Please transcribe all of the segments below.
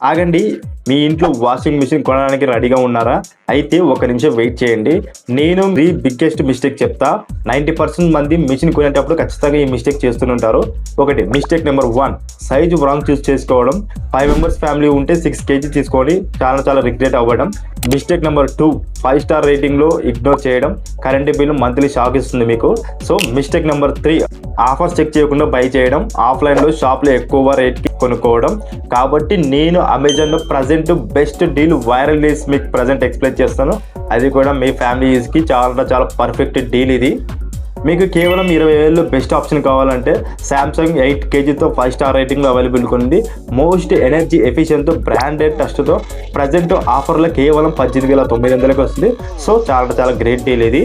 ఆగండి, మీ ఇంట్లో washing machine కొనడానికి రెడీగా ఉన్నారా? అయితే ఒక నిమిషం వెయిట్ చేయండి. నేను మీ బిగ్గెస్ట్ మిస్టేక్ చెప్తా. 90% మంది మిషన్ కొనేటప్పుడు ఖచ్చితంగా ఈ మిస్టేక్ చేస్తుంటారు. ఒకటి, మిస్టేక్ నెంబర్ 1, సైజు రాంగ్ చూస్ చేసుకోవడం. 5 మెంబర్స్ ఫ్యామిలీ ఉంటే 6 kg తీసుకొని చాలా రిగ్రెట్ అవ్వడం. మిస్టేక్ నెంబర్ 2, 5 స్టార్ రేటింగ్లో ఇగ్నోర్ చేయడం. కరెంట్ బిల్ మంత్లీ షాక్ ఇస్తుంది మీకు. So mistake number 3, offers check చేయకుండా బై చేయడం. ఆఫ్లైన్లో షాప్లో ఎక్కువ రేట్కి కొనుక్కోవడం. కాబట్టి నేను అమెజాన్లో present best deal, viral deals మీకు ప్రజెంట్ ఎక్స్ప్లెయిన్ చేస్తాను. అది కూడా మీ ఫ్యామిలీస్కి చాలా పర్ఫెక్ట్ డీల్ ఇది. మీకు కేవలం 20,000 బెస్ట్ ఆప్షన్ కావాలంటే సామ్సంగ్ 8 kgతో 5 స్టార్ రేటింగ్లో అవైలబుల్గా ఉంది. మోస్ట్ ఎనర్జీ ఎఫిషియెంట్తో బ్రాండెడ్ టెస్ట్తో ప్రజెంట్ ఆఫర్లో కేవలం 18,900కి వస్తుంది. సో చాలా గ్రేట్ డీల్ ఇది.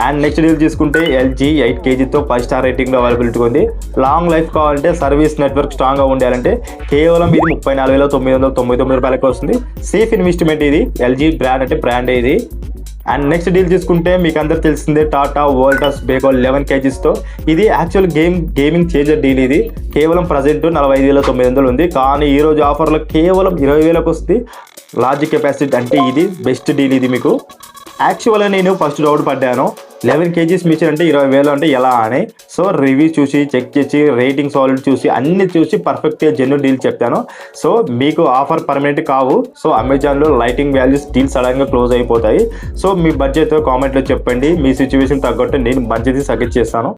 అండ్ నెక్స్ట్ డీల్ తీసుకుంటే ఎల్జీ 8 kgతో 5 స్టార్ రేటింగ్లో అవైలబిలిటీ ఉంది. లాంగ్ లైఫ్ కావాలంటే, సర్వీస్ నెట్వర్క్ స్ట్రాంగ్గా ఉండాలంటే కేవలం ఇది 34,999 రూపాయలకి వస్తుంది. సేఫ్ ఇన్వెస్ట్మెంట్ ఇది. ఎల్జీ బ్రాండ్ అంటే బ్రాండే ఇది. అండ్ నెక్స్ట్ డీల్ తీసుకుంటే మీకు అందరు తెలిసిందే, టాటా వోల్టాస్ బేగో 11 kgsతో. ఇది యాక్చువల్ గేమింగ్ చేంజర్ డీల్. ఇది కేవలం ప్రజెంట్ 45,900 ఉంది. కానీ ఈరోజు ఆఫర్లో కేవలం 20,000కి వస్తుంది. లార్జ్ కెపాసిటీ అంటే ఇది బెస్ట్ డీల్ ఇది మీకు. యాక్చువల్గా నేను ఫస్ట్ డౌట్ పడ్డాను, 11 kgs మిషన్ అంటే 20,000 అంటే ఎలా అని. సో రివ్యూ చూసి, చెక్ చేసి, రేటింగ్ సాలిడ్ చూసి, అన్ని చూసి పర్ఫెక్ట్గా జెన్యూన్ డీల్ చెప్తాను. సో మీకు ఆఫర్ పర్మనెంట్ కావు. సో అమెజాన్లో లైటింగ్ వాల్యూస్ డీల్ సడన్గా క్లోజ్ అయిపోతాయి. సో మీ బడ్జెట్ కామెంట్లో చెప్పండి. మీ సిచ్యువేషన్ తగ్గట్టు నేను మంచిది సజెస్ట్ చేస్తాను.